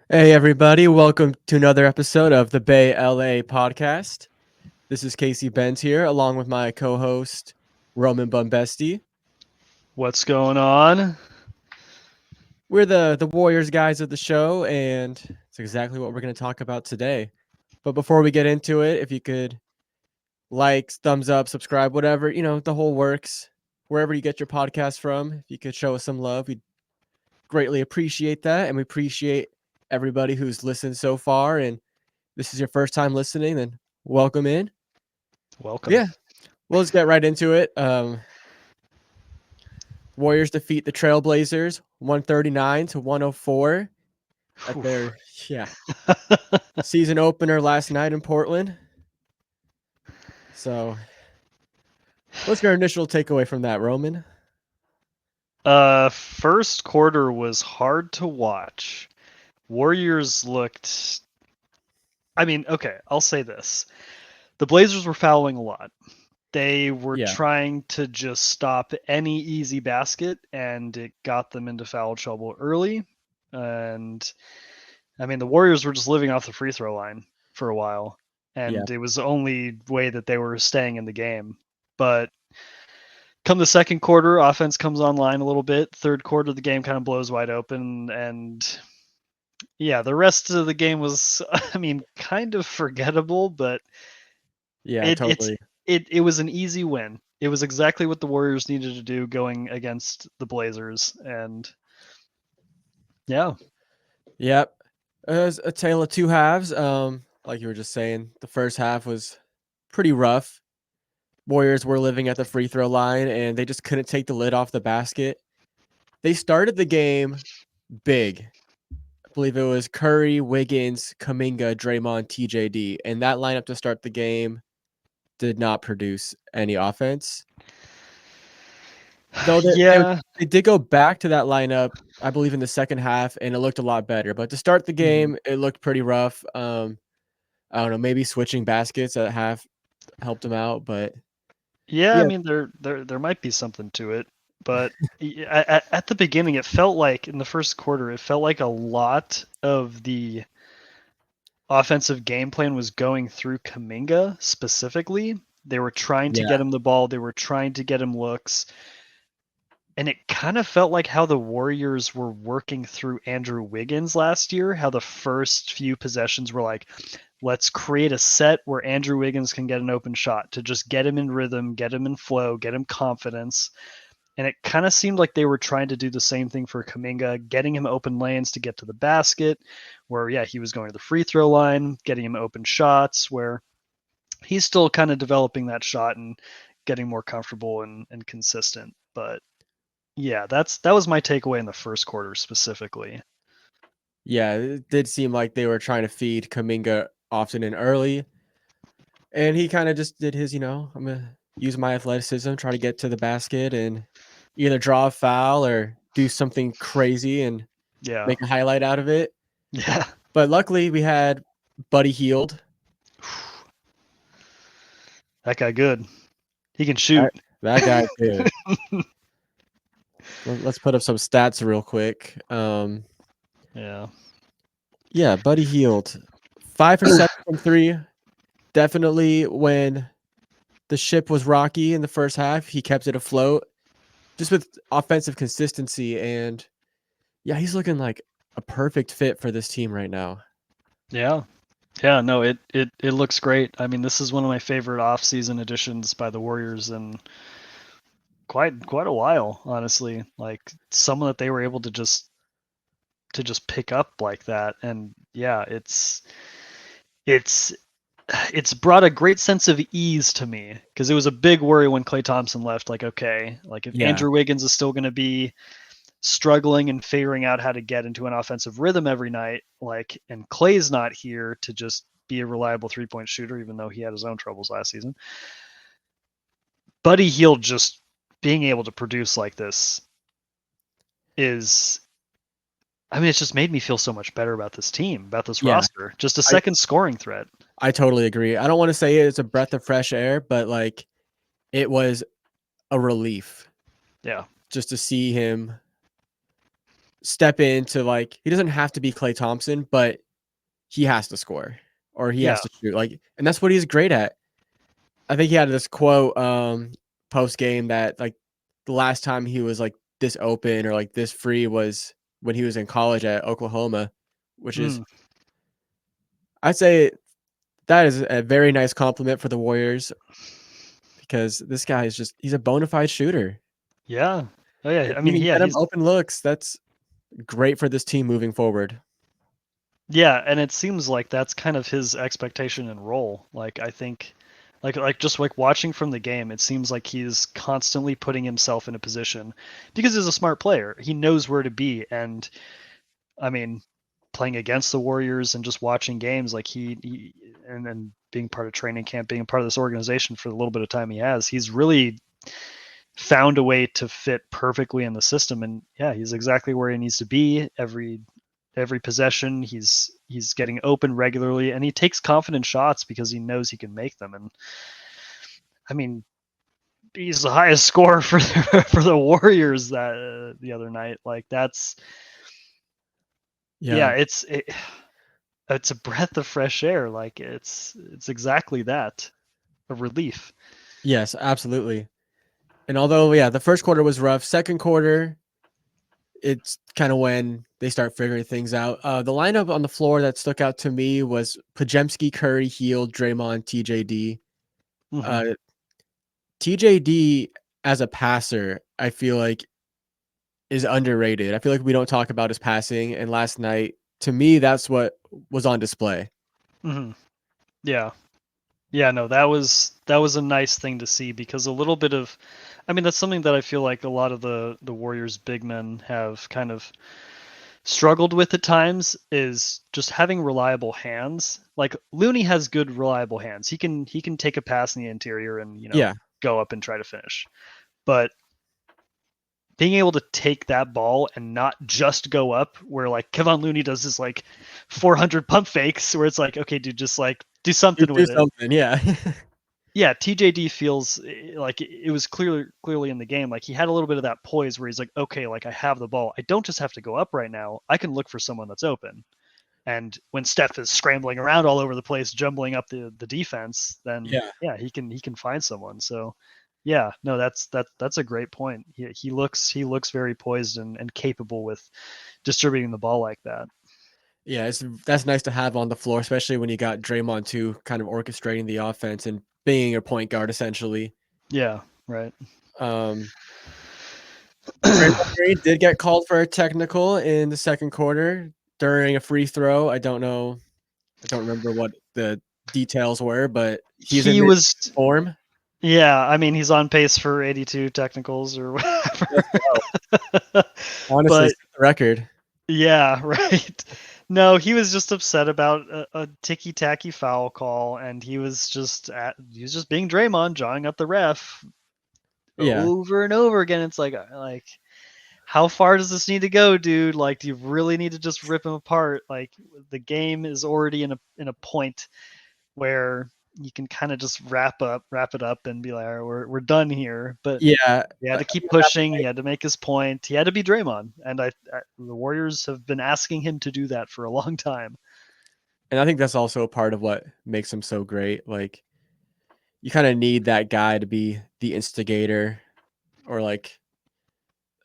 Hey, everybody. Welcome to another episode of the Bay LA podcast. This is Casey Benz here, along with my co host, Roman Bumbesti. What's going on? We're the Warriors guys of the show, and it's exactly what we're going to talk about today. But before we get into it, if you could like, thumbs up, subscribe, whatever, the whole works. Wherever you get your podcast from, if you could show us some love, we'd greatly appreciate that. And we appreciate everybody who's listened so far. And this is your first time listening, then welcome in. Welcome. Yeah, well, let's get right into it. Warriors defeat the Trailblazers 139 to 104 at Whew. their season opener last night in Portland. So, what's your initial takeaway from that, Roman? First quarter was hard to watch. Warriors looked. Okay, I'll say this. The Blazers were fouling a lot. They were Yeah, trying to just stop any easy basket, and it got them into foul trouble early. And the Warriors were just living off the free throw line for a while, yeah, and it was the only way that they were staying in the game. But come the second quarter, offense comes online a little bit. Third quarter, the game kind of blows wide open, and yeah, the rest of the game was, kind of forgettable, but yeah, it it's totally. it was an easy win. It was exactly what the Warriors needed to do going against the Blazers, and yeah, Yep. It was a tale of two halves. Like you were just saying, the first half was pretty rough. Warriors were living at the free throw line, and they just couldn't take the lid off the basket. They started the game big. I believe it was Curry, Wiggins, Kuminga, Draymond, TJD, and that lineup to start the game did not produce any offense. Though yeah. they did go back to that lineup, I believe, in the second half, and it looked a lot better. But to start the Mhm. game, it looked pretty rough. I don't know, maybe switching baskets at half helped them out, but Yeah, yeah, there might be something to it, but at the beginning, it felt like in the first quarter, it felt like a lot of the offensive game plan was going through Kaminga specifically. They were trying to yeah, get him the ball, they were trying to get him looks, and it kind of felt like how the Warriors were working through Andrew Wiggins last year, how the first few possessions were like, let's create a set where Andrew Wiggins can get an open shot to just get him in rhythm, get him in flow, get him confidence. And it kind of seemed like they were trying to do the same thing for Kaminga, getting him open lanes to get to the basket, where, yeah, he was going to the free throw line, getting him open shots, where he's still kind of developing that shot and getting more comfortable and consistent. But yeah, that was my takeaway in the first quarter specifically. yeah. It did seem like they were trying to feed Kuminga often and early, and he kind of just did his. I'm gonna use my athleticism, try to get to the basket, and either draw a foul or do something crazy and Yeah. make a highlight out of it. Yeah. But luckily, we had Buddy Hield. That guy good. He can That, shoot. that guy good. Let's put up some stats real quick. Yeah. Yeah, Buddy Hield, 5 for 7 from three. Definitely when the ship was rocky in the first half, he kept it afloat, just with offensive consistency. And yeah, he's looking like a perfect fit for this team right now. Yeah. Yeah, no, it looks great. I mean, this is one of my favorite off-season additions by the Warriors in quite a while, honestly. Like someone that they were able to just pick up like that, and yeah, it's it's brought a great sense of ease to me because it was a big worry when Klay Thompson left. Like, okay, like if Yeah, Andrew Wiggins is still going to be struggling and figuring out how to get into an offensive rhythm every night, like, and Clay's not here to just be a reliable 3-point shooter, even though he had his own troubles last season. Buddy Hield just being able to produce like this is, it's just made me feel so much better about this team, about this yeah, roster. Just a I second scoring threat. I totally agree. I don't want to say it's a breath of fresh air, but like it was a relief Yeah. just to see him step into like he doesn't have to be Klay Thompson, but he has to score or he Yeah. has to shoot. Like, and that's what he's great at. I think he had this quote post game that like the last time he was like this open or like this free was when he was in college at Oklahoma, which is Mm. I'd say that is a very nice compliment for the Warriors because this guy is just he's a bona fide shooter. Yeah. Oh yeah. If I he mean, can yeah, get him he's open looks, that's great for this team moving forward. yeah, and it seems like that's kind of his expectation and role. Like I think like just like watching from the game, it seems like he's constantly putting himself in a position because he's a smart player. He knows where to be, and I mean, playing against the Warriors and just watching games like he and then being part of training camp, being a part of this organization for the little bit of time he has, he's really found a way to fit perfectly in the system. And yeah, he's exactly where he needs to be. Every possession, he's getting open regularly, and he takes confident shots because he knows he can make them. And I mean, he's the highest scorer for for the Warriors that the other night. Like that's yeah, Yeah. it's a breath of fresh air. Like it's exactly that, a relief. Yes, absolutely. And although yeah, the first quarter was rough, second quarter it's kind of when they start figuring things out. The lineup on the floor that stuck out to me was Pajemski, Curry, Hield, Draymond, TJD. Hmm. Uh, TJD as a passer, I feel like is underrated. I feel like we don't talk about his passing, and last night, to me, that's what was on display. Hmm. Yeah. Yeah, no, that was a nice thing to see because a little bit of I mean that's something that I feel like a lot of the Warriors big men have kind of struggled with at times is just having reliable hands. Like Looney has good reliable hands. He can take a pass in the interior and, Yeah, go up and try to finish. But being able to take that ball and not just go up where like Kevon Looney does this like 400 pump fakes where it's like, okay, dude, just like do you something do with it. something. Yeah, Yeah, TJD feels like it was clearly in the game. Like he had a little bit of that poise where he's like, okay, like I have the ball. I don't just have to go up right now. I can look for someone that's open. And when Steph is scrambling around all over the place, jumbling up the defense, then yeah, yeah, he can find someone. So yeah, no, that's a great point. He looks very poised and capable with distributing the ball like that. yeah. That's nice to have on the floor, especially when you got Draymond too, kind of orchestrating the offense and being your point guard essentially. Yeah, right. Um, Draymond Green did get called for a technical in the second quarter during a free throw. I don't know. I don't remember what the details were, but he's in He mid was form. Yeah, I mean he's on pace for 82 technicals or Let's whatever. go. Honestly, But set the record. yeah, right. No, he was just upset about a ticky tacky foul call, and he was just being Draymond, jawing up the ref Yeah. over and over again. It's like how far does this need to go, dude? Like, do you really need to just rip him apart? Like, the game is already in a point where you can kind of just wrap it up, and be like, all right, we're done here. But Yeah. he had to keep Even after pushing. He had to make his point. He had to be Draymond, and the Warriors have been asking him to do that for a long time. and I think that's also a part of what makes him so great. Like, you kinda need that guy to be the instigator or, like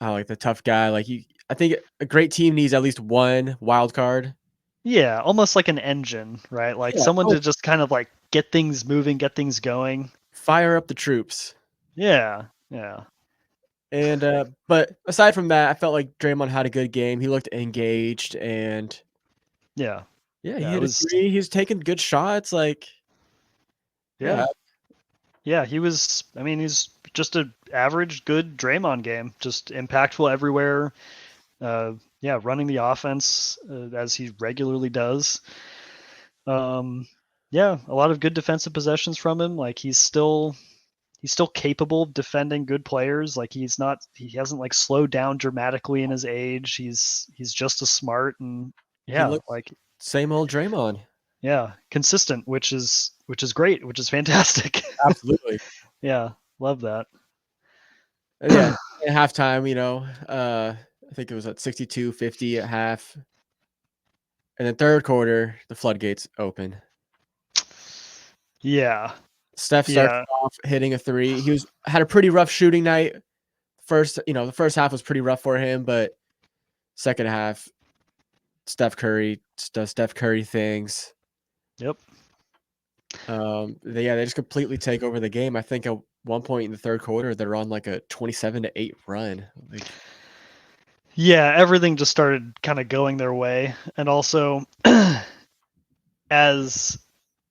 the tough guy. Like, you I think a great team needs at least one wild card. Yeah, almost like an engine, right? Like Yeah. someone Oh, to just kind of like get things moving, get things going. fire up the troops. Yeah, yeah, And, but aside from that, I felt like Draymond had a good game. He looked engaged and yeah, yeah, he yeah. It hit a was, three. He was taking good shots. Like, yeah, yeah, yeah. He was. I mean, he's just a average, good Draymond game. Just impactful everywhere. Yeah, running the offense as he regularly does. Um, yeah, a lot of good defensive possessions from him. Like he's still capable of defending good players. Like he hasn't like slowed down dramatically in his age. He's just as smart and he yeah, looks like same old Draymond. yeah, consistent, which is great, which is fantastic. Absolutely. Yeah, love that. Yeah, at halftime, I think it was at 62-50 at half. And then third quarter, the floodgates open. Yeah. Steph starts Yeah. off hitting a three. He had a pretty rough shooting night. The first half was pretty rough for him, but second half, Steph Curry does Steph Curry things. Yep. They just completely take over the game. I think at one point in the third quarter, they're on like a 27-8 run. Like, Yeah, everything just started kind of going their way. And also as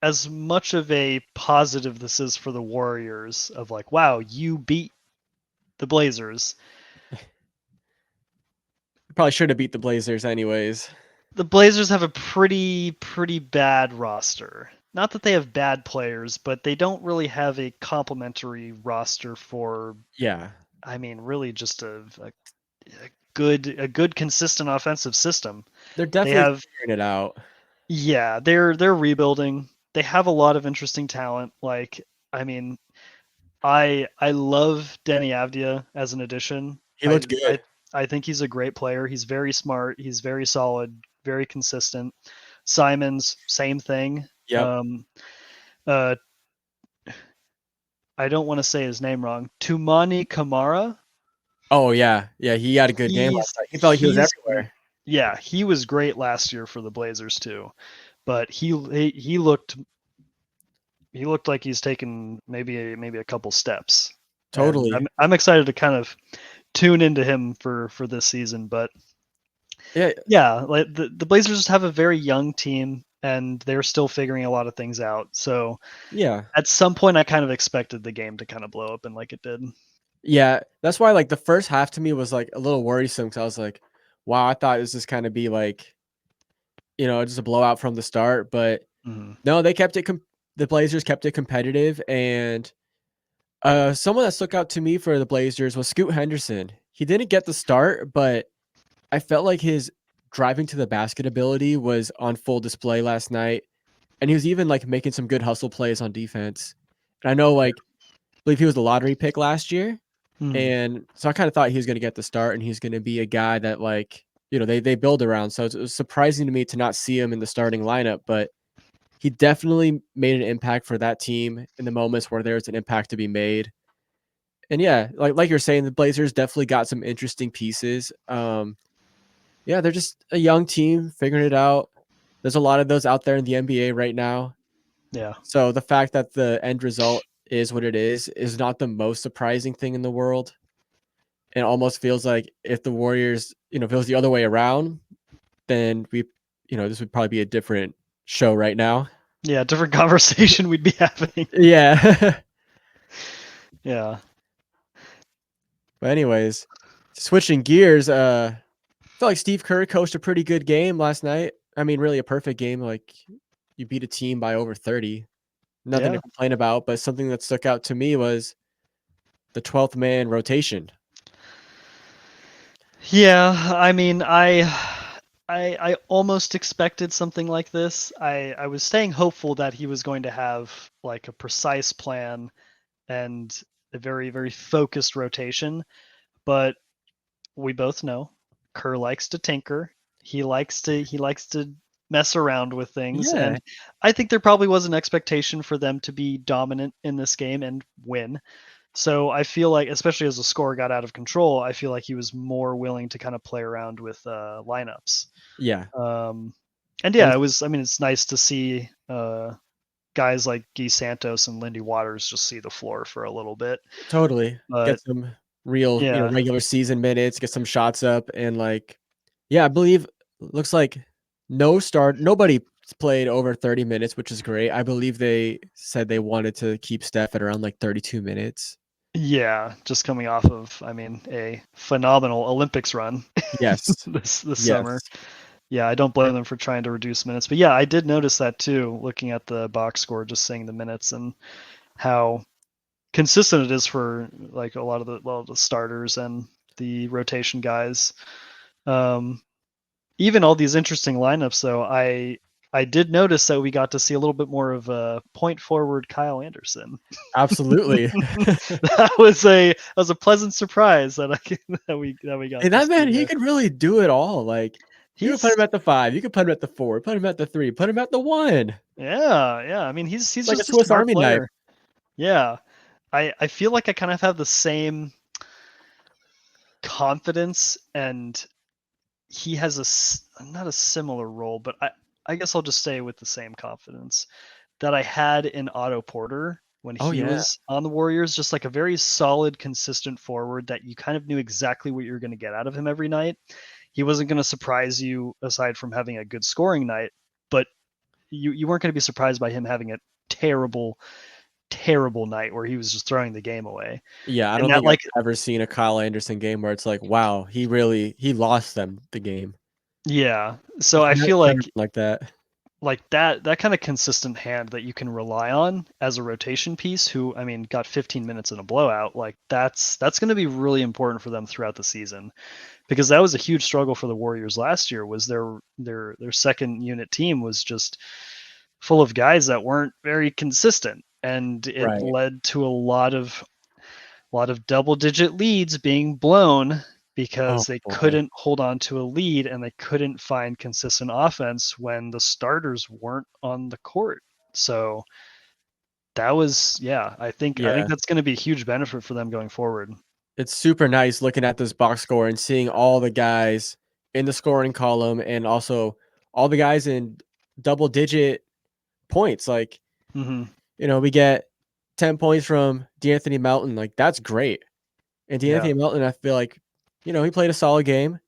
as much of a positive this is for the Warriors of like, wow, you beat the Blazers. probably should have beat the Blazers anyways. The Blazers have a pretty bad roster. Not that they have bad players, but they don't really have a complementary roster for, Yeah, I mean, really just a good consistent offensive system. they're They definitely have figuring it out. Yeah, they're rebuilding. They have a lot of interesting talent. Like, I mean, I love Denny Avdia as an addition. He looked good. I think he's a great player. He's very smart. He's very solid, very consistent. Simons, same thing. Yep. Uh, I don't want to say his name wrong. Tumani Kamara. Oh yeah, yeah. He had a good game He's last night. He felt like he was he's everywhere. yeah, he was great last year for the Blazers too. But he looked like he's taken maybe a couple steps, and Totally. I'm excited to kind of tune into him for this season. But Yeah, yeah, like the Blazers just have a very young team, and they're still figuring a lot of things out. So yeah, at some point, I kind of expected the game to kind of blow up, and like it did. yeah. That's why like the first half to me was like a little worrisome because I was like, wow, I thought this was kind of be like just a blowout from the start, but Mm-hmm. no, they kept it. The Blazers kept it competitive, and someone that stuck out to me for the Blazers was Scoot Henderson. He didn't get the start, but I felt like his driving to the basket ability was on full display last night, and he was even like making some good hustle plays on defense. And I know, like, I believe he was the lottery pick last year, Mm-hmm. and so I kind of thought he was going to get the start, and he's going to be a guy that like they build around. So it was surprising to me to not see him in the starting lineup, but he definitely made an impact for that team in the moments where there's an impact to be made. And yeah, like you're saying, the Blazers definitely got some interesting pieces. Yeah, they're just a young team figuring it out. There's a lot of those out there in the NBA right now. Yeah. So the fact that the end result is what it is not the most surprising thing in the world. It almost feels like if the Warriors, if it was the other way around, then this would probably be a different show right now. Yeah, different conversation we'd be having. Yeah. Yeah. But anyways, switching gears, I felt like Steve Kerr coached a pretty good game last night. I mean, really a perfect game. Like you beat a team by over 30. Nothing to Yeah. complain about, but something that stuck out to me was the 12th man rotation. Yeah, I mean, I almost expected something like this. I was staying hopeful that he was going to have like a precise plan and a very focused rotation, but we both know Kerr likes to tinker. He likes to mess around with things, Yeah. and I think there probably was an expectation for them to be dominant in this game and win. So I feel like, especially as the score got out of control, I feel like he was more willing to kind of play around with lineups. Yeah. And And yeah, it was. I mean, it's nice to see guys like Guy Santos and Lindy Waters just see the floor for a little bit. totally But get some real, yeah, regular season minutes, get some shots up. And like, yeah, I believe looks like nobody played over 30 minutes, which is great. I believe they said they wanted to keep Steph at around like 32 minutes. yeah, just coming off of, I mean, a phenomenal Olympics run Yes. this summer. Yes. Yeah, I don't blame them for trying to reduce minutes. But yeah, I did notice that too, looking at the box score, just seeing the minutes and how consistent it is for like a lot of the starters and the rotation guys. Even all these interesting lineups, though, I did notice that we got to see a little bit more of a point forward Kyle Anderson. Absolutely. That was a pleasant surprise that we got And to that see man, he there. could really do it all. Like, you could put He's him at the 5, you could put him at the 4, put him at the 3, put him at the 1. yeah. I mean, he's Like a just a Swiss smart Army knife. player. Yeah. I feel like I kind of have the same confidence, and he has not a similar role, but I guess I'll just say with the same confidence that I had in Otto Porter when Oh, he yeah. was on the Warriors, just like a very solid, consistent forward that you kind of knew exactly what you were going to get out of him every night. He wasn't going to surprise you aside from having a good scoring night, but you weren't going to be surprised by him having a terrible, terrible night where he was just throwing the game away. Yeah, I And don't that think I've like ever seen a Kyle Anderson game where it's like, wow, he lost them the game. yeah. So I've I never feel heard like like that. that kind of consistent hand that you can rely on as a rotation piece who I mean got 15 minutes in a blowout, like that's going to be really important for them throughout the season, because that was a huge struggle for the Warriors last year. Was their second unit team was just full of guys that weren't very consistent, and it Right. led to a lot of double digit leads being blown Oh, because they boy. couldn't hold on to a lead and they couldn't find consistent offense when the starters weren't on the court. So that was yeah, I think Yeah. that's going to be a huge benefit for them going forward. It's super nice looking at this box score and seeing all the guys in the scoring column and also all the guys in double digit points. Like, Hmm. we get 10 points from D'Anthony Melton. Like, that's great. And Yeah. D'Anthony Melton, I feel like, he played a solid game.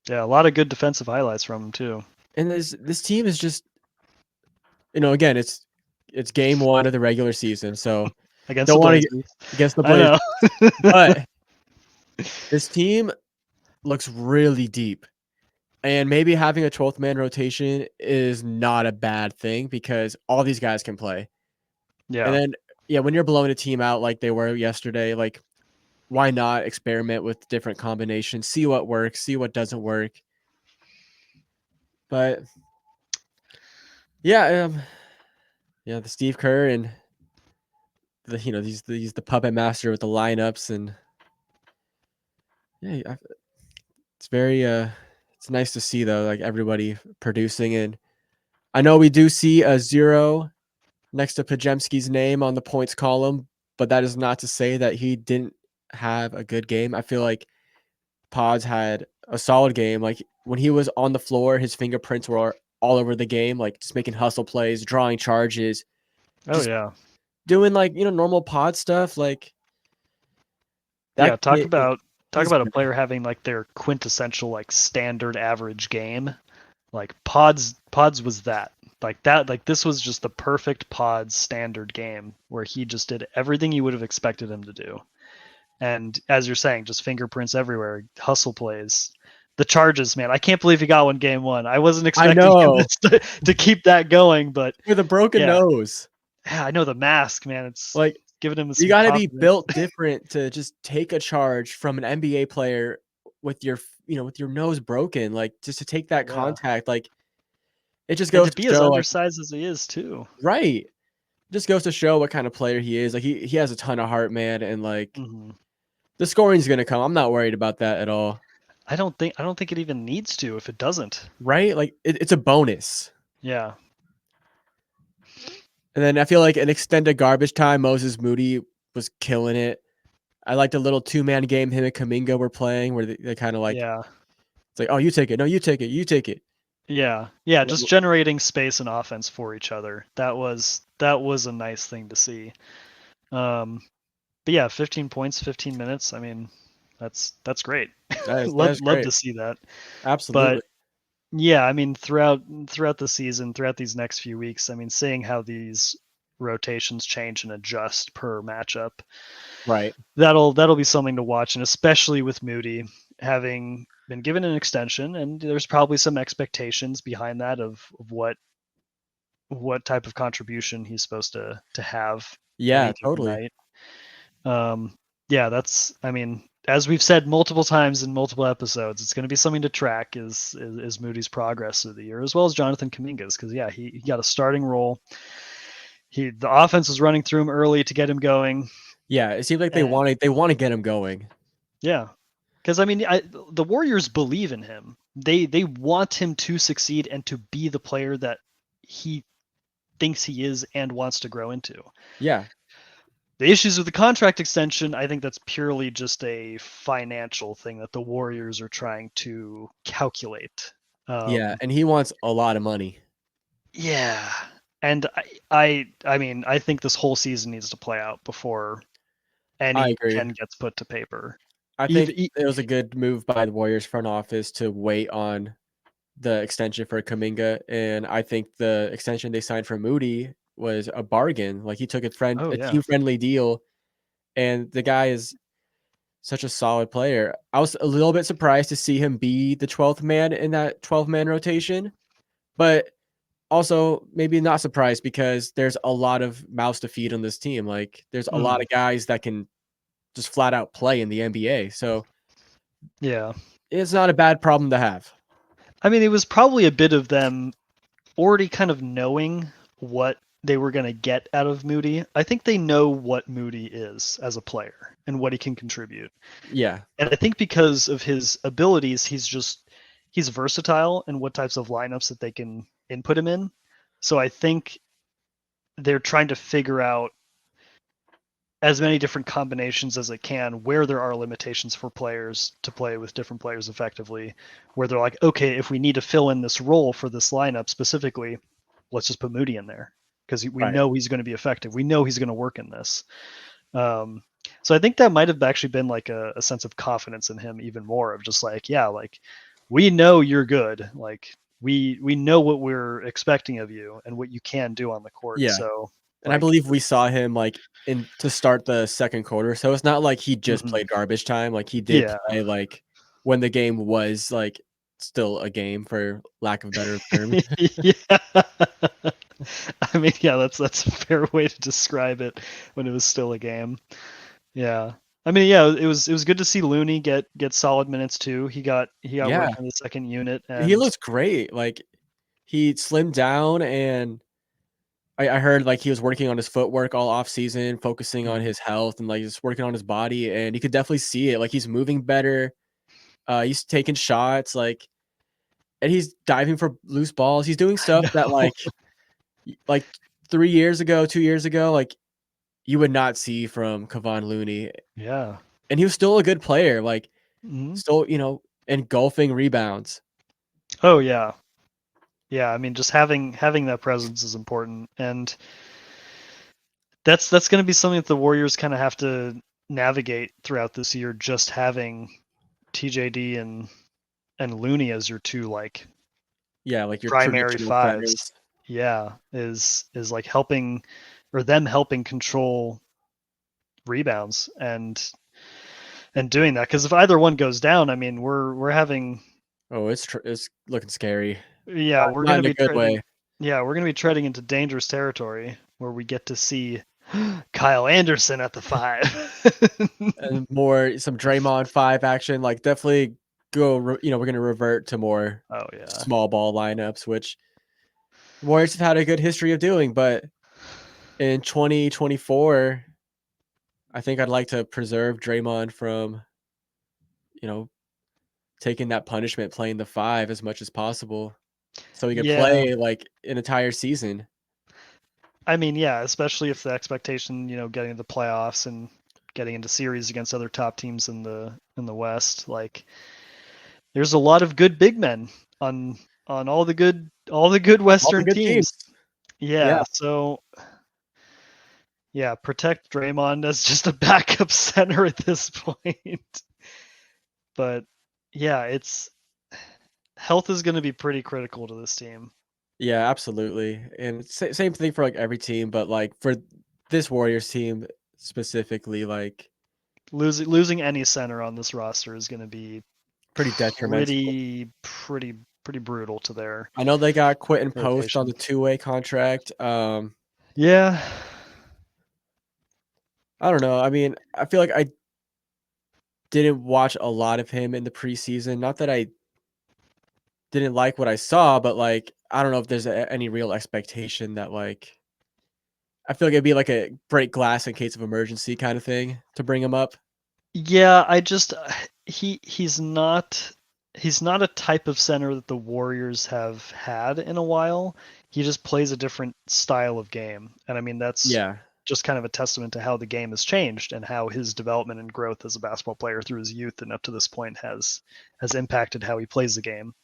Yeah, a lot of good defensive highlights from him too. And this team is just, again, it's game 1 of the regular season, so Against the don't wanna get Blazers. against the I Blazers, know. but this team looks really deep. And maybe having a 12th man rotation is not a bad thing because all these guys can play. And Yeah. then, yeah, when you're blowing a team out like they were yesterday, like, why not experiment with different combinations, see what works, see what doesn't work. But yeah, yeah, the Steve Kerr and he's the puppet master with the lineups and yeah, it's very it's nice to see though, like everybody producing. And I know we do see a 0 next to Pajemski's name on the points column, but that is not to say that he didn't have a good game. I feel like Pods had a solid game. Like when he was on the floor, his fingerprints were all over the game, like just making hustle plays, drawing charges, Oh just yeah. doing like, normal pod stuff. Like that Yeah, talk kid, about talk he's about a good. player having like their quintessential like standard average game. Like Pods was that. Like this was just the perfect Pods standard game where he just did everything you would have expected him to do. And as you're saying, just fingerprints everywhere, hustle plays. The charges, man. I can't believe he got one game 1. I wasn't I expecting him know. to keep that going, but With a broken yeah. nose. Yeah, I know the mask, man. It's Like giving him you some gotta be confidence. built different to just take a charge from an NBA player with your with your nose broken, like just to take that Yeah. contact. Like it just And goes to to be as show, like, undersized as he is too. right. Just goes to show what kind of player he is. Like he has a ton of heart, man, and like Hmm. the scoring's gonna come. I'm not worried about that at all. I don't think it even needs to if it doesn't. Right? Like it's a bonus. Yeah. And then I feel like an extended garbage time, Moses Moody was killing it. I liked a little 2-man game him and Kaminga were playing where they kind of like Yeah. it's like, oh, you take it. No, you take it. You take it. Yeah. Yeah, just generating space and offense for each other. That was a nice thing to see. Um but yeah, 15 points, 15 minutes. I mean, that's great. That love is love great. to see that. Absolutely. But yeah, I mean throughout the season, throughout these next few weeks, I mean seeing how these rotations change and adjust per matchup, Right. that'll be something to watch, and especially with Moody having been given an extension, and there's probably some expectations behind that of what type of contribution he's supposed to have any Yeah, given totally. night. Um, yeah, that's I mean as we've said multiple times in multiple episodes, it's going to be something to track is Moody's progress through the year, as well as Jonathan Kuminga's, because yeah, he got a starting role. The offense was running through him early to get him going. Yeah, it seems like they And want to get him going. yeah, because I mean, the Warriors believe in him. They want him to succeed and to be the player that he thinks he is and wants to grow into. Yeah. The issues with the contract extension, I think that's purely just a financial thing that the Warriors are trying to calculate. Yeah, and he wants a lot of money. Yeah, and I mean, I think this whole season needs to play out before I any agree. pen gets put to paper. I think Even it was a good move by the Warriors front office to wait on the extension for Kuminga, and I think the extension they signed for Moody was a bargain. Like, he took oh a yeah, team-friendly deal, and the guy is such a solid player. I was a little bit surprised to see him be the 12th man in that 12-man rotation, but also maybe not surprised because there's a lot of mouths to feed on this team. Like, there's a lot mm, of guys that can just flat out play in the NBA, so yeah. it's not a bad problem to have. I mean, it was probably a bit of them already kind of knowing what they were going to get out of Moody. I think they know what Moody is as a player and what he can contribute. Yeah, And I think because of his abilities, he's versatile in what types of lineups that they can input him in. So I think they're trying to figure out as many different combinations as they can where there are limitations for players to play with different players effectively, where they're like, okay, if we need to fill in this role for this lineup specifically, let's just put Moody in there because we right. know he's going to be effective. We know he's going to work in this. So I think that might have actually been like a sense of confidence in him even more of just like, yeah, like we know you're good. Like we know what we're expecting of you and what you can do on the court. Yeah, So and I like, believe we saw him, like, in to start the second quarter, so it's not like he just mhm. played garbage time, like, he did Yeah. play, like, when the game was, like, still a game for lack of a better term. Yeah. I mean, yeah, that's a fair way to describe it when it was still a game. Yeah. I mean, yeah, it was good to see Looney get solid minutes too. He got Yeah, work in the second unit he and looks great, like, he slimmed down, and I heard, like, he was working on his footwork all off season, focusing on mm, his health and, like, just working on his body, and you could definitely see it, like, he's moving better, he's taking shots, like, and he's diving for loose balls, he's doing I stuff that, know. like 3 years ago, 2 years ago, like, you would not see from Kevon Looney, Yeah. and he was still a good player, like, Mhm. still, engulfing rebounds. Oh yeah. Yeah, I mean just having that presence is important and that's going to be something that the Warriors kind of have to navigate throughout this year just having TJD and Looney as your two like Yeah, like your primary traditional fives. centers. Yeah, is like helping or them helping control rebounds and doing that because if either one goes down, I mean we're having Oh, it's looking scary. yeah, Not in a good way, we're gonna be treading into dangerous territory where we get to see Kyle Anderson at the five. and more some Draymond 5 action, like, definitely we're gonna revert to more Oh yeah. small ball lineups, which Warriors have had a good history of doing, but in 2024, I think I'd like to preserve Draymond from, you know, taking that punishment playing the 5 as much as possible so he could Yeah. play, like, an entire season. I mean, yeah, especially if the expectation, getting to the playoffs and getting into series against other top teams in the West, like there's a lot of good big men on all the good All the Western good teams. teams. Yeah. Yeah, so yeah, protect Draymond as just a backup center at this point. But yeah, it's health is going to be pretty critical to this team. Yeah, absolutely, and same thing for, like, every team, but, like, for this Warriors team specifically, like, Losing any center on this roster is going to be pretty detrimental. pretty brutal to their I know they got Quentin Post on rotation. the two-way contract, Yeah. I don't know, I mean, I feel like I didn't watch a lot of him in the preseason. Not that I didn't like what I saw, but like I don't know if there's any real expectation that like I feel like it'd be like a break glass in case of emergency kind of thing to bring him up. Yeah, I just he's not a type of center that the Warriors have had in a while. He just plays a different style of game. And I mean that's Yeah, just kind of a testament to how the game has changed and how his development and growth as a basketball player through his youth and up to this point has impacted how he plays the game.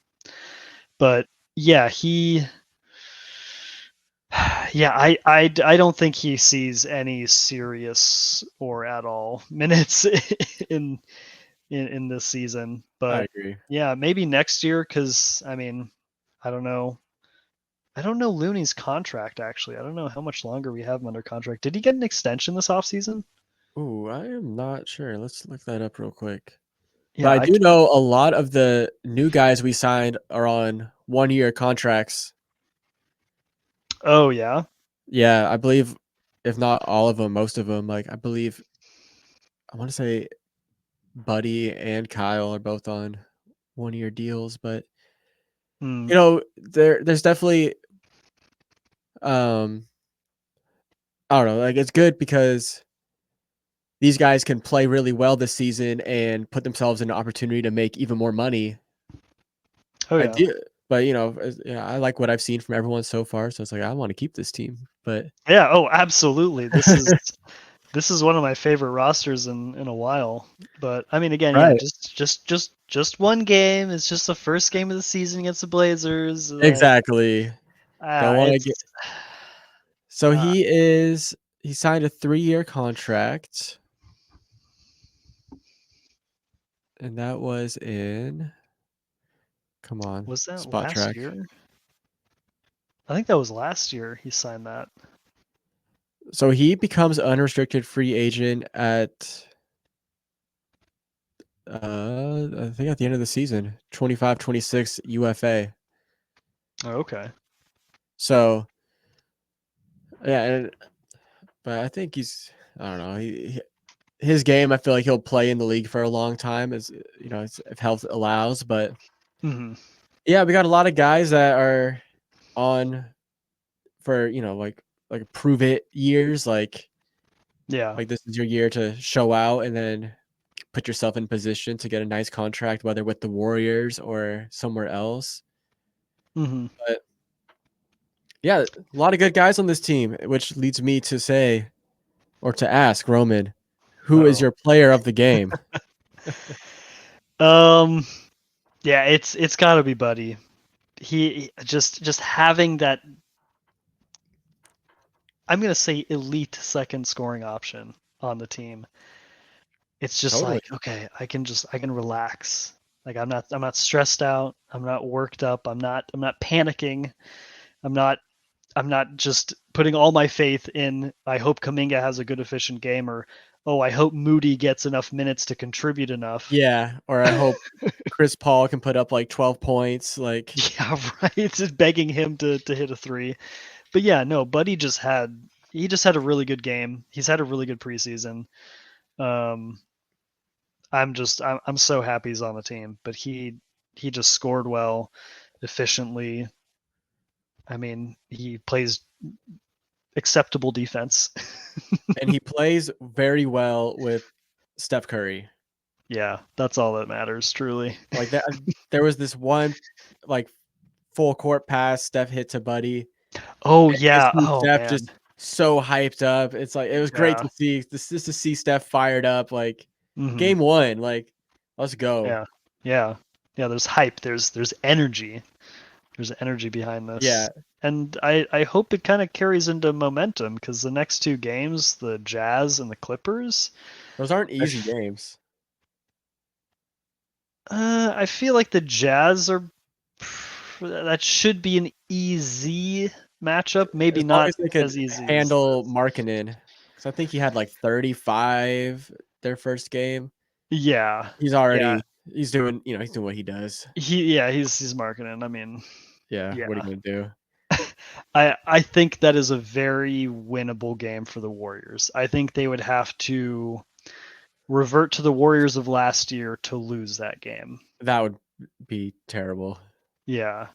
But yeah, I don't think he sees any serious or at all minutes in in this season. I But agree. yeah, maybe next year because I mean, I don't know. I don't know Looney's contract actually. I don't know how much longer we have him under contract. Did he get an extension this offseason? Ooh, I am not sure. Let's look that up real quick. But Yeah, I do know a lot of the new guys we signed are on 1-year contracts. oh yeah. Yeah, I believe if not all of them, most of them. Like I believe I want to say Buddy and Kyle are both on 1-year deals, but Hmm. there's definitely um I don't know, like it's good because these guys can play really well this season and put themselves in an opportunity to make even more money. Oh I yeah. do, but yeah, I like what I've seen from everyone so far, so it's like I want to keep this team. But Yeah. Oh, absolutely. This is one of my favorite rosters in a while. But I mean, again, yeah, right, just one game. It's just the first game of the season against the Blazers. Like, exactly. Don't want to get. it's So uh, he signed a 3-year contract, and that was in. Come on, was that spot last track. year? I think that was last year he signed that. So he becomes unrestricted free agent at I think at the end of the season, 25-26 UFA. Oh, okay. So yeah, but I think I don't know. His game, I feel like he'll play in the league for a long time, as if health allows. But Hmm. yeah, we got a lot of guys that are on for like prove it years. Yeah. Like this is your year to show out, and then put yourself in position to get a nice contract, whether with the Warriors or somewhere else. Hmm. But yeah, a lot of good guys on this team, which leads me to say or to ask Roman, who is Oh. your player of the game? Um. Yeah. It's got to be Buddy. He just having that. I'm gonna say elite second scoring option on the team. It's just Totally. like, okay, I can relax. Like I'm not stressed out. I'm not worked up. I'm not panicking. I'm not I'm not just putting all my faith in I hope Kaminga has a good efficient game or oh, I hope Moody gets enough minutes to contribute enough. Yeah, or I hope Chris Paul can put up like 12 points. Like, Yeah, right. Just begging him to hit a three. But yeah, no, Buddy just had a really good game. He's had a really good preseason. Um I'm so happy he's on the team, but he just scored well, efficiently. I mean, he plays acceptable defense. and he plays very well with Steph Curry. Yeah, that's all that matters, truly. Like that, there was this one like full court pass Steph hit to Buddy. Oh And you yeah. see Oh Steph man. just so hyped up. It's like it was great Yeah. to see this just to see Steph fired up. Like Hmm. game one, like let's go. Yeah. Yeah. Yeah. There's hype. There's energy. There's energy behind Yeah, this, and I hope it kind of carries into momentum because the next two games, the Jazz and the Clippers, those aren't I easy games. I feel like the Jazz are that should be an easy matchup. Maybe As long not as they could as easy as handle this. Markkanen, because I think he had like 35 their first game. Yeah, He's yeah. already he's doing what he does. He's marketing. I mean, Yeah, yeah. what are you gonna do? I think that is a very winnable game for the Warriors. I think they would have to revert to the Warriors of last year to lose that game. That would be terrible. Yeah.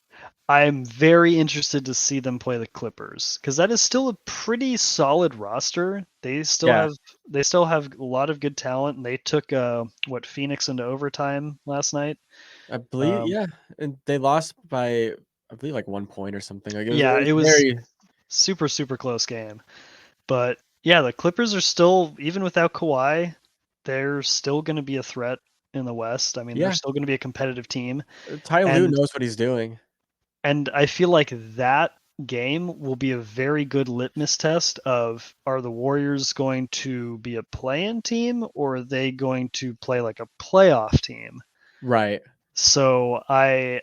I'm very interested to see them play the Clippers because that is still a pretty solid roster. They still Yeah. have a lot of good talent, and they took Phoenix into overtime last night. I believe, Um, yeah, and they lost by, I believe, like 1 point or something. Like it yeah, was it was very, super close game. But yeah, the Clippers are still, even without Kawhi, they're still going to be a threat in the West. I mean, they're yeah. still going to be a competitive team, Ty Lue and knows what he's doing. I feel like that game will be a very good litmus test of, are the Warriors going to be a play-in team, or are they going to play like a playoff team? Right. So I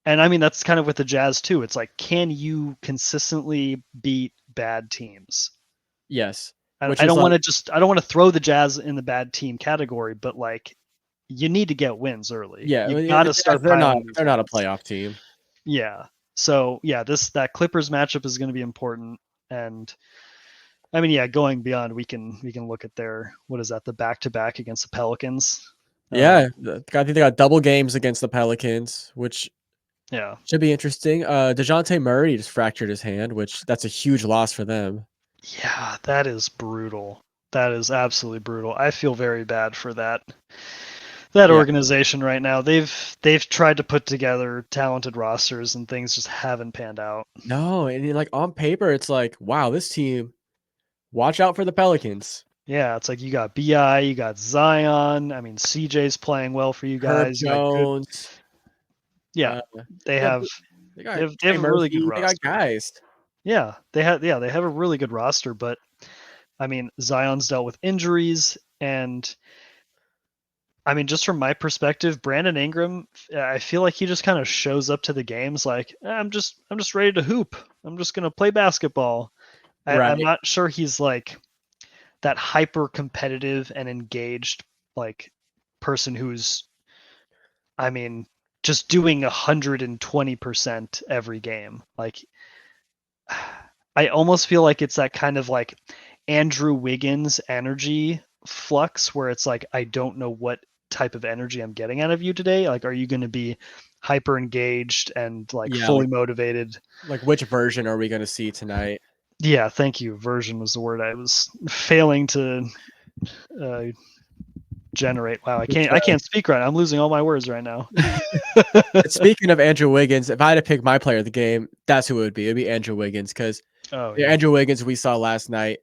mean that's kind of with the Jazz too. It's like, can you consistently beat bad teams? Yes. I, Which I is don't want like, to just I don't want to throw the Jazz in the bad team category, but like, you need to get wins early. yeah, I You mean, got the to Jazz, start piling these they're not a wins. playoff team. Yeah. So yeah, that Clippers matchup is going to be important, and I mean, yeah, going beyond, we can look at their, what is that, the back to back against the Pelicans. Yeah, I think they got double games against the Pelicans, which Yeah, should be interesting. DeJounte Murray just fractured his hand, which that's a huge loss for them. yeah, that is brutal. That is absolutely brutal. I feel very bad for that Yeah. organization right now. They've tried to put together talented rosters, and things just haven't panned out. No, and like on paper, it's like, wow, this team, watch out for the Pelicans. Yeah, it's like you got Bi, you got Zion. I mean, CJ's playing well for you Herb guys. You got good. Jones. Yeah, Uh, they yeah, have they they got have they Trey have a really good Murphy. They got roster. guys. They have a really good roster, but I mean, Zion's dealt with injuries, and I mean, just from my perspective, Brandon Ingram, I feel like he just kind of shows up to the games like, I'm just ready to hoop. I'm just gonna play basketball. I'm Right. not sure he's like that hyper competitive and engaged like person who's, I mean, just doing 120% every game. Like, I almost feel like it's that kind of like Andrew Wiggins energy flux where it's like, I don't know what type of energy I'm getting out of you today. Like, are you going to be hyper engaged and like Yeah, fully motivated? like which version are we going to see tonight? Yeah, thank you. Version was the word I was failing to uh, generate. Wow, Which, I can't speak right now. I'm losing all my words right now. speaking of Andrew Wiggins, if I had to pick my player of the game, that's who it would be. It'd be Andrew Wiggins because Oh the yeah. Andrew Wiggins we saw last night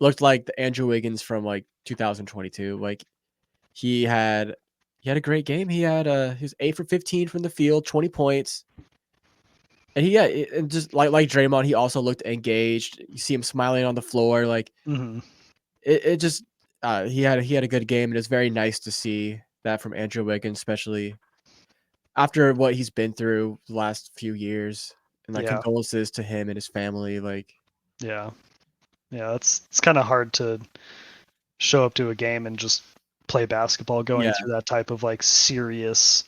looked like the Andrew Wiggins from like 2022. Like he had he had a great game. He was 8 for 15 from the field, 20 points. And and just like Draymond, he also looked engaged. You see him smiling on the floor. Like Hmm. it just he had a good game, and it's very nice to see that from Andrew Wiggins, especially after what he's been through the last few years. And like Yeah. condolences to him and his family. Like Yeah. Yeah. It's kind of hard to show up to a game and just play basketball going yeah, through that type of like serious.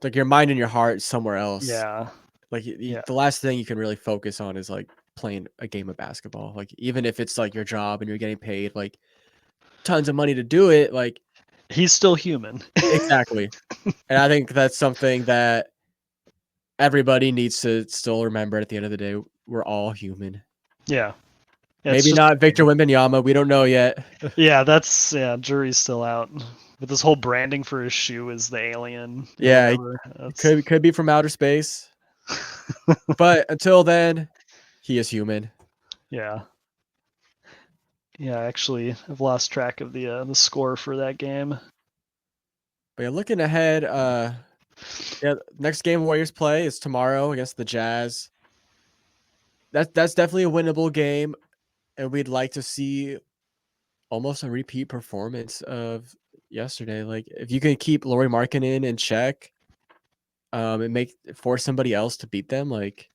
like your mind and your heart somewhere else. Yeah. Like Yeah. the last thing you can really focus on is like playing a game of basketball. Like even if it's like your job and you're getting paid like tons of money to do it, like He's still human. exactly. And I think that's something that everybody needs to still remember at the end of the day. We're all human. Yeah. It's Maybe just a not Victor game. Wembanyama. We don't know yet. Yeah, jury's still out. But this whole branding for his shoe is the alien or Yeah, whatever. it That's could be from outer space. But until then, he is human. yeah. Yeah, actually I've lost track of the score for that game. But yeah, looking ahead, yeah, next game Warriors play is tomorrow against the Jazz. That's definitely a winnable game, and we'd like to see almost a repeat performance of yesterday. Like if you can keep Lauri Markkanen in check, and make force somebody else to beat them, like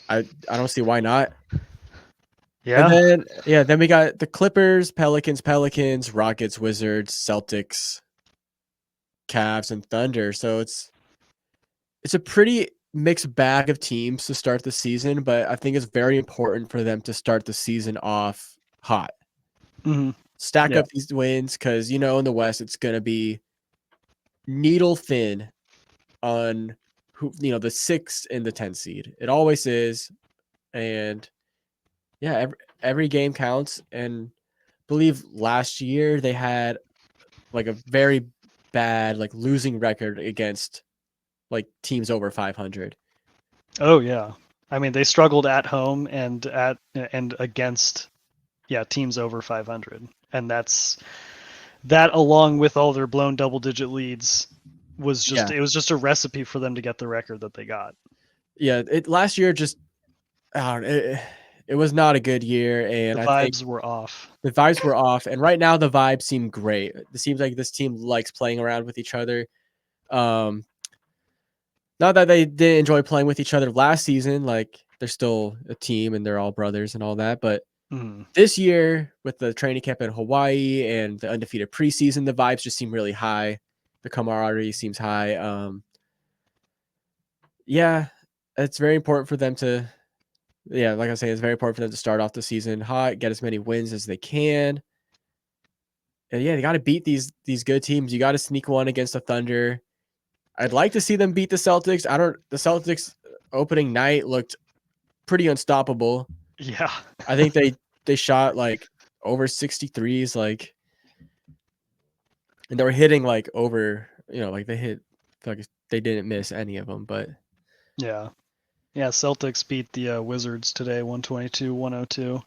I don't see why not. And Yeah. then yeah, then we got the Clippers, Pelicans, Rockets, Wizards, Celtics, Cavs, and Thunder. So it's a pretty mixed bag of teams to start the season, but I think it's very important for them to start the season off hot. Hmm. stack Yeah. up these wins because in the West it's gonna be needle thin on who the 6 and the 10 seed. It always is, and yeah, every game counts. And I believe last year they had like a very bad like losing record against like teams over 500. Oh yeah. I mean, they struggled at home and against teams over 500, and that along with all their blown double-digit leads was Yeah, just a recipe for them to get the record that they got. yeah. It last year just I don't know, it was not a good year, The and I think vibes were off. the vibes were off. And right now the vibes seem great. It seems like this team likes playing around with each other. Um, Not that they didn't enjoy playing with each other last season, like they're still a team and they're all brothers and all that. But Mm. this year, with the training camp in Hawaii and the undefeated preseason, the vibes just seem really high. The camaraderie seems high. Yeah, it's very important for them to, yeah, like I say, it's very important for them to start off the season hot, get as many wins as they can. And yeah, they got to beat these good teams. You got to sneak one against the Thunder. I'd like to see them beat the Celtics. The Celtics opening night looked pretty unstoppable. Yeah. I think they shot like over 63s, like, and they were hitting like over, like they hit, like they didn't miss any of them. But Yeah. Yeah, Celtics beat the Wizards today, 122-102.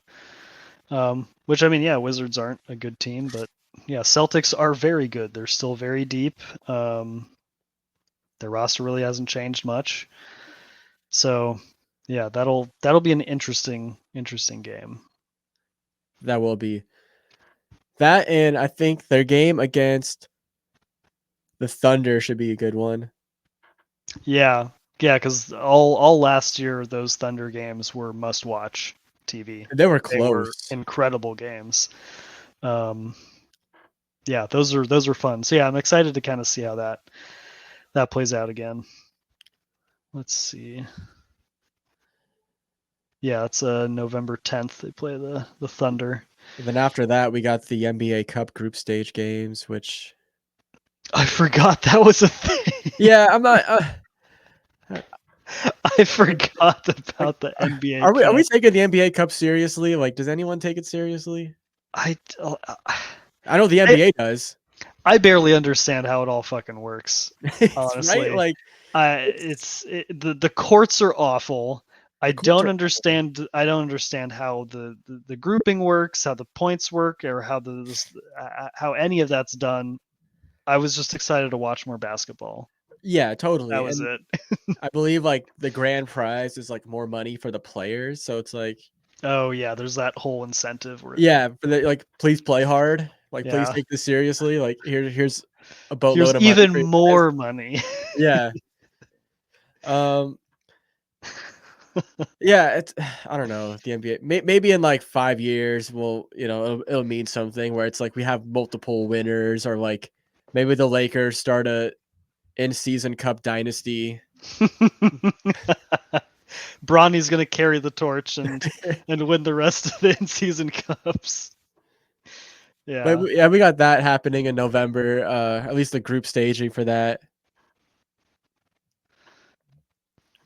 Which, I mean, yeah, Wizards aren't a good team, but yeah, Celtics are very good. They're still very deep. Their roster really hasn't changed much. So, yeah, that'll be an interesting game. that will be that, and I think their game against the Thunder should be a good one. Yeah, yeah, because all last year those Thunder games were must-watch TV. They were They were close. incredible games. Yeah, those are fun. So yeah, I'm excited to kind of see how that plays out again. Let's see. Yeah, it's November 10th. They play the Thunder. And then after that, we got the NBA Cup group stage games, which I forgot that was a thing. yeah, I'm not. I forgot Like, about the NBA are we Cup. taking the NBA Cup seriously? Like, does anyone take it seriously? I I know the NBA does. I barely understand how it all fucking works. It's Honestly, right. Like, the courts are awful. I courts don't are understand. I don't understand how the grouping works, how the points work, or how any of that's done. I was just excited to watch more basketball. yeah, That totally. was And it. I believe like the grand prize is like more money for the players. So it's like, Oh yeah, there's that whole incentive where yeah, for the, like, please play hard. Like, please yeah, take this seriously. Like, here's a here's boatload of money even for you guys. more money. Yeah. Um. Yeah. It's I don't know the NBA. Maybe in like 5 years, it'll mean something where it's like we have multiple winners, or like maybe the Lakers start a in-season cup dynasty. Bronny's gonna carry the torch and win the rest of the in-season cups. But Yeah. yeah, we got that happening in November. At least the group staging for that.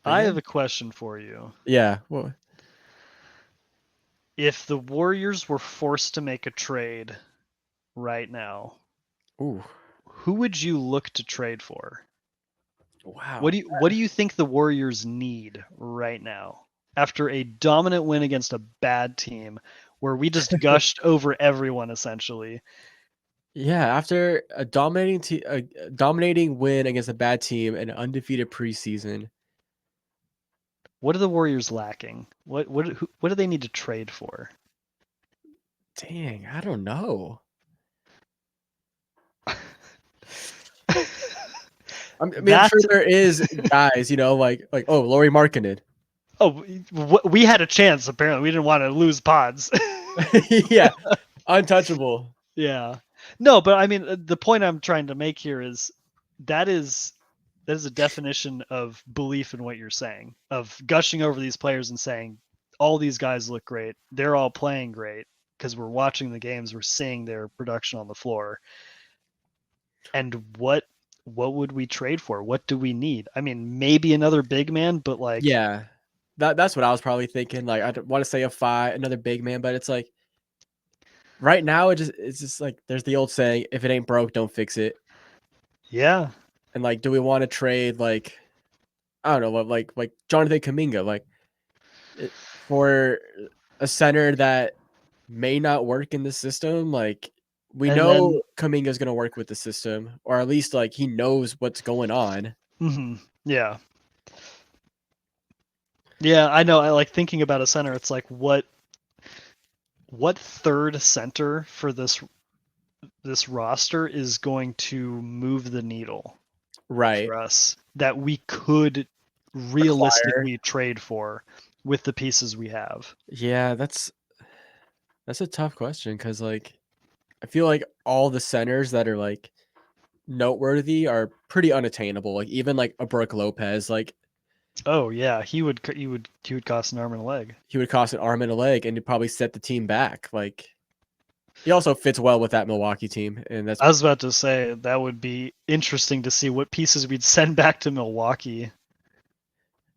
But I yeah, have a question for you. yeah. Well, If the Warriors were forced to make a trade right now, ooh, who would you look to trade for? wow. What do you think the Warriors need right now after a dominant win against a bad team where we just gushed over everyone essentially? Yeah, after a dominating win against a bad team and an undefeated preseason. What are the Warriors lacking? What do they need to trade for? Dang, I don't know. I mean, I'm That sure there is guys, like oh, Laurie Markkinen. oh, we had a chance. Apparently, we didn't want to lose pods. Yeah, untouchable. Yeah, no, but I mean, the point I'm trying to make here is that is that is a definition of belief in what you're saying, of gushing over these players and saying all these guys look great, they're all playing great. because we're watching the games, we're seeing their production on the floor. And what would we trade for? What do we need? I mean, maybe another big man, but like, Yeah, that's what I was probably thinking. Like, I want to say another big man, but it's like right now it's just like there's the old saying, if it ain't broke, don't fix it. yeah. And like, do we want to trade like I don't know, like Jonathan Kuminga, like for a center that may not work in the system? Like we And know then, Kuminga's gonna work with the system, or at least like he knows what's going on. yeah. Yeah, I know. I like thinking about a center. It's like what third center for this roster is going to move the needle Right. for us that we could Acquire. realistically trade for with the pieces we have. Yeah, that's a tough question because like I feel like all the centers that are like noteworthy are pretty unattainable. Like even like a Brooke Lopez, like Oh yeah, he would cost an arm and a leg. he would cost an arm and a leg, and he'd probably set the team back. Like he also fits well with that Milwaukee team, and that's I was about to say that would be interesting to see what pieces we'd send back to Milwaukee.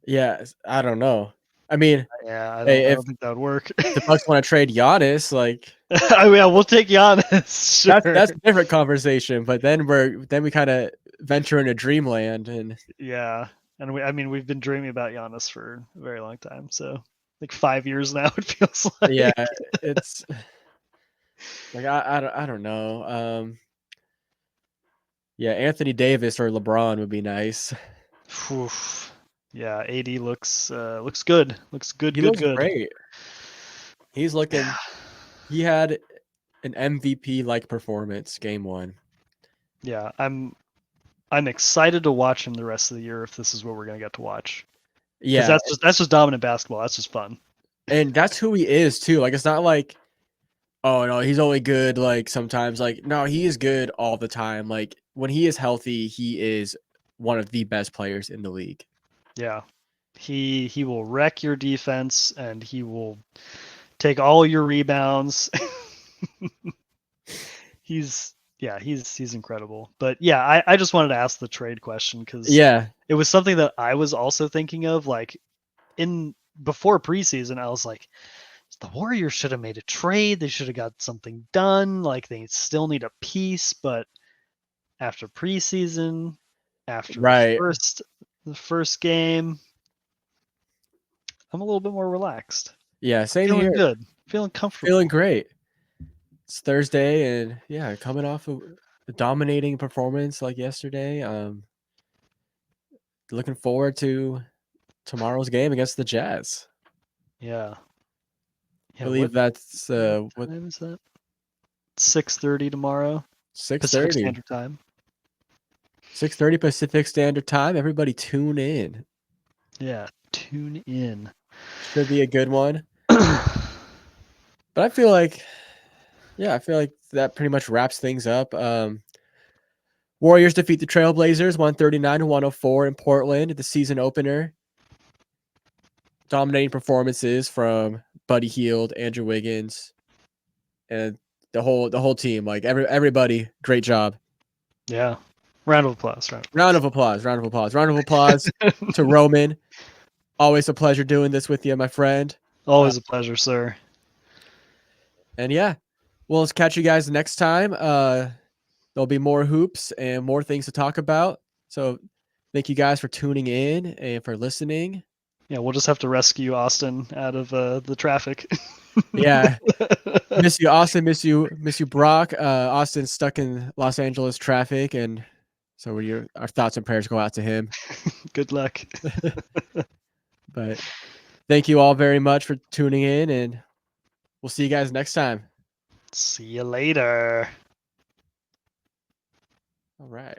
yeah. I don't know. I mean, Yeah, I hey, don't think that would work. if the Bucks want to trade Giannis, like I mean, yeah, we'll take Giannis. Sure. that's a different conversation. But then we kind of venture into dreamland, and Yeah, and we've been dreaming about Giannis for a very long time. So like 5 years now, it feels like. yeah, it's like I don't know. Yeah, Anthony Davis or LeBron would be nice. Oof. Yeah, AD looks good. Looks good, He good, looks good. great. He's Yeah, looking. He had an MVP like performance game one. yeah. I'm excited to watch him the rest of the year if this is what we're gonna get to watch. Because Yeah, that's just dominant basketball. That's just fun. and that's who he is too. Like it's not like, oh no, he's only good like sometimes. Like no, he is good all the time. Like when he is healthy, he is one of the best players in the league. Yeah. He will wreck your defense and he will take all your rebounds. he's he's incredible. But yeah, I just wanted to ask the trade question because Yeah, it was something that I was also thinking of. Like in before preseason, I was like, the Warriors should have made a trade. They should have got something done. Like they still need a piece, but after preseason, after right. the first game, I'm a little bit more relaxed. Yeah, same Feeling here. good. Feeling Feeling comfortable. great. It's Thursday, and yeah, coming off a dominating performance like yesterday. Looking forward to tomorrow's game against the Jazz. Yeah. Yeah, Believe that's what what time is that? 6:30 tomorrow. six Pacific thirty. Standard Time. 6:30 Pacific Standard Time. Everybody tune in. Yeah, tune in. Should be a good one. But I feel like, yeah, I feel like that pretty much wraps things up. Warriors defeat the Trailblazers 139-104 in Portland at the season opener. Dominating performances from Buddy Hield, Andrew Wiggins, and the whole team. Like everybody, great job. Yeah. Round of applause. Round of applause. Round of applause. Round of applause to Roman. Always a pleasure doing this with you, my friend. Always a pleasure, sir. And yeah, we'll catch you guys next time. There'll be more hoops and more things to talk about. So thank you guys for tuning in and for listening. Yeah, we'll just have to rescue Austin out of the traffic. Yeah. Miss you, Austin. Miss you, Brock. Austin's stuck in Los Angeles traffic, and so our thoughts and prayers go out to him. Good luck. But thank you all very much for tuning in, and we'll see you guys next time. See you later. All right.